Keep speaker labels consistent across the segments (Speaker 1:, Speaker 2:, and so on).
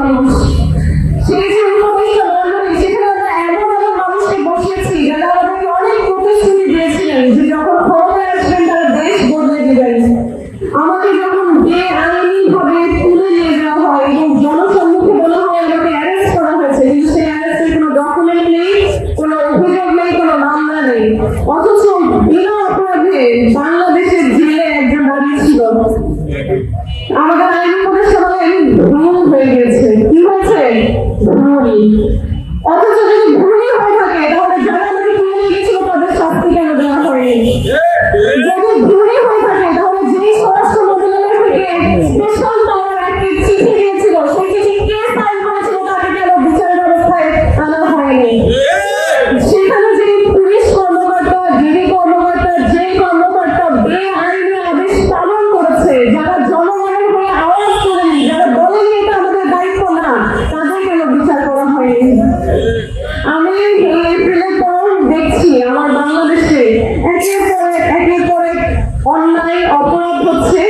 Speaker 1: মানুষ। সেই যে উপদেষ্টা মণ্ডলী, সেখানে আমরা এমন এমন মানুষকে বসিয়েছি যারা আমাদেরকে অনেক প্রতিশ্রুতি দিয়েছিলেন যে যখন ক্ষমতায় আসবেন তারা দেশ বদলে দিবেন। আমাকে যখন বেআইনিভাবে তুলে নিয়ে যাওয়া হয় এবং জনসম্মুখে বলা হয় আমাকে অ্যারেস্ট করা হয়েছে, কিন্তু সেই অ্যারেস্টের কোনো ডকুমেন্ট নেই, কোনো অভিযোগ নেই, কোনো মামলা নেই, অথচ বিনা অপরাধে বাংলাদেশের জেলে একজন দাঁড়িয়ে ছিল। আমাদের আইন উপদেষ্টা বলেন ভুল হয়ে গেছে। কি হয়েছে? ভুল। অথচ যদি ভুলই হয়ে থাকে তাহলে যারা আমাকে তুলে নিয়ে গেছিল তাদের শাস্তি কেন দেওয়া হয়নি? যদি ভুলই হয়ে থাকে তাহলে যেই স্বরাষ্ট্র মন্ত্রণালয় থেকে স্পেশাল পাওয়ার একটা চিঠি দিয়েছিল, সেই চিঠি কে সাইন করেছিল তাকে কেন বিচার ব্যবস্থায় আনা হয়নি? সেখানে যে পুলিশ কর্মকর্তা, ডিবি কর্মকর্তা, যে কর্মকর্তা বেআইনি আদেশ পালন করেছে, যারা জনগণের হয়ে আওয়াজ করেনি, যারা বলেনি এটা আমাদের দায়িত্ব না, তাদের কেন বিচার করা হয়নি? আমি এপ্রিলের পর দেখছি আমার বাংলাদেশে একের পর এক অন্যায় অপরাধ হচ্ছে,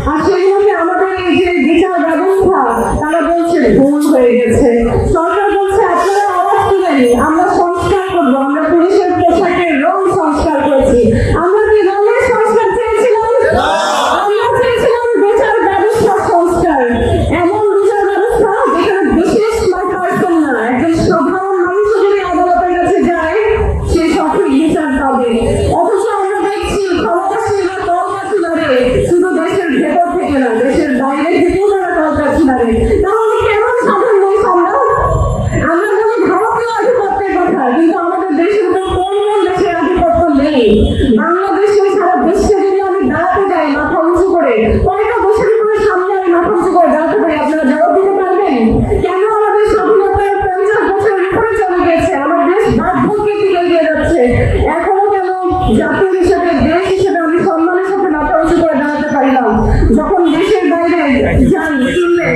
Speaker 1: আর সেগুলোকে আমাদের এই যে বিচার ব্যবস্থা তারা বলছে ভুল হয়ে গেছে। সরকার বলছে আপনারা আওয়াজ তুলেনি, আমরা সংস্কার করবো, আমরা পুলিশের পোশাকের রং সংস্কার করেছি। আমরা কি রঙের সংস্কার চেয়েছিলাম? আমরা চেয়েছিলাম বিচার ব্যবস্থা সংস্কার, এমন বিচার ব্যবস্থা যেখানে বিশেষ পার্সন না, একজন সাধারণ মানুষ যদি আদালতের কাছে যায় সে সঠিক বিচার পাবে। অথচ আমরা দেখছি ক্ষমতাসীনরা তলকাঠি নাড়ে, শুধু দেশের ভেতর থেকে না, দেশের বাইরে থেকেও তারা তলকাঠি নাড়ে। তাহলে কেমন সাধারণ মানুষ আমরা? আমরা বলি ভারতীয় আধিপত্যের কথা, কিন্তু আমাদের দেশের উপর কোন কোন দেশের আধিপত্য নেই? বাংলাদেশে সারা বিশ্বে যদি আমি দাঁড়াতে যাই মাথা উঁচু করে, কয়টা দেশের উপরে সামনে আমি মাথা উঁচু করে দাঁড়াতে পারি? আপনারা জবাব দিতে পারবেন? কেন আমাদের স্বাধীনতার 50 বছরের উপরে চলে গেছে, আমার দেশ বার্ধক্যের দিকে এগিয়ে যাচ্ছে, এখনো কেন জাতীয় হিসেবে, দেশ হিসেবে আমি সম্মানের সাথে মাথা উঁচু করে দাঁড়াতে পারি না? যখন দেশের বাইরে যান শুনলেন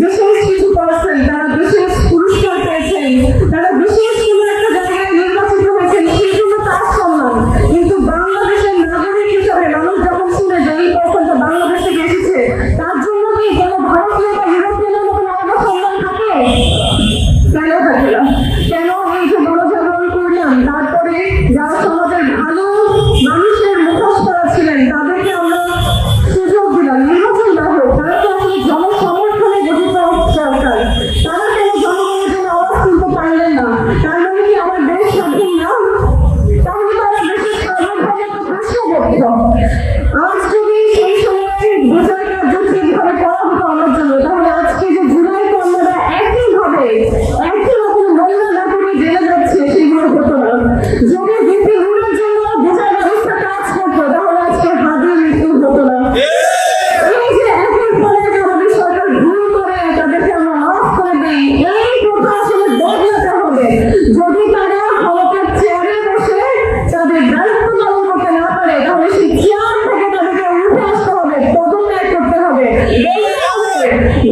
Speaker 1: বিশেষ কিছু পার্সন, তারা বিশেষ পুরস্কার পেয়েছেন, তারা বিশেষ কোনো একটা জায়গায় নির্বাচিত হয়েছেন, সেই জন্য তার সম্মান। কিন্তু বাংলাদেশের নাগরিক হিসাবে মানুষ যখন শুনে যে এই পার্সনটা বাংলাদেশ থেকে এসেছে, তার জন্য কি কোনো ভারতীয় বা ইউরোপিয়ানের মতো আলাদা সম্মান থাকে? কেন থাকে না? কেন এই যে গণজাগরণ করলাম, তারপরে যারা সমাজের ভালো মানুষের মুখোশ করা ছিলেন তাদেরকে আমরা সুযোগ দিলাম, নির্বাচন না হোক, তারা তো আসলে জনসমর্থনে গঠিত সরকার, তারা কেন জনগণের জন্য আওয়াজ তুলতে পারলেন না? তার মানে কি আমার দেশ স্বাধীন না? তাহলে তারা দেশের সার্বভৌমত্ব প্রশ্নবদ্ধ। আজ যদি সেই সময় বিচার কার্য ঠিকভাবে করা হতো আমার জন্য, তাহলে আজকে যে জুলাই কন্যারা একই রকম মহিলা নাটকে জেলে যাচ্ছে সেগুলো হতো না। যদি ভিত্তিগুলোর জন্য বিচার ব্যবস্থা কাজ করতো তাহলে আজকে হাজির মৃত্যু হতো না। এই যে একের পর এক আমাদের সরকার ভুল করে তাদেরকে আমরা মাফ করে দিই, এই প্রথা আসলে বদলাতে হবে। যদি তারা ক্ষমতার চেয়ারে বসে তাদের দায়িত্ব পালন করতে না পারে, তাহলে সেই চেয়ার থেকে তাদেরকে উঠে আসতে হবে, পদত্যাগ করতে হবে, বলতে হবে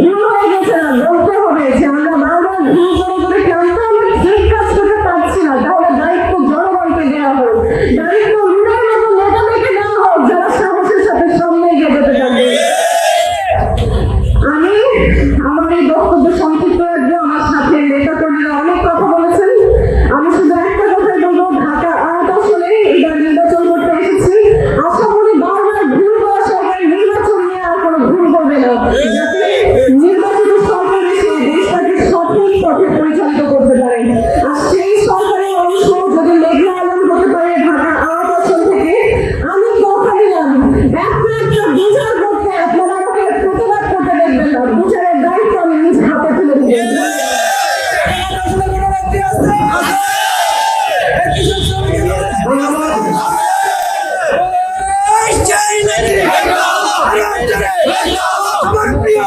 Speaker 1: ভুল হয়ে গেছে না, বলতে হবে যে আমরা বারবার ভুল করে ক্লান্ত, আমরা ঠিক কাজ করতে পারছি না, তাহলে দায়িত্ব জনগণকে দেওয়া হোক, দায়িত্ব রুড়ার মতো নেতাদেরকে দেওয়া হোক যারা সাহসের সাথে সামনে এগিয়ে যেতে পারবে। আমি আমার এই বক্তব্য সংক্ষিপ্ত রাখবো, আমার সাথে নেতা কর্মীরা অনেক কথা বলেছেন, আমি শুধু একটা কথাই বলবো, ঢাকা 8 আসনে এবার নির্বাচন করতে এসেছি, আশা করি বারবার ভুল করা সরকার নির্বাচন নিয়ে আর কোনো ভুল করবে না, যাতে নির্বাচিত সরকার এসে দেশটাকে সঠিক পথে পরিচালিত করতে পারে। আর সেই সরকারের অংশ যদি মেঘনা আলম হতে পারে ঢাকা 8 আসন থেকে, আমি কথা দিলাম একটা বিচার করতে আপনারা আমাকে প্রতিবাদ করতে দেখবেন না, বিচারের দায়িত্ব আমি নিজ হাতে তুলে দিবেন।
Speaker 2: আমার প্রিয়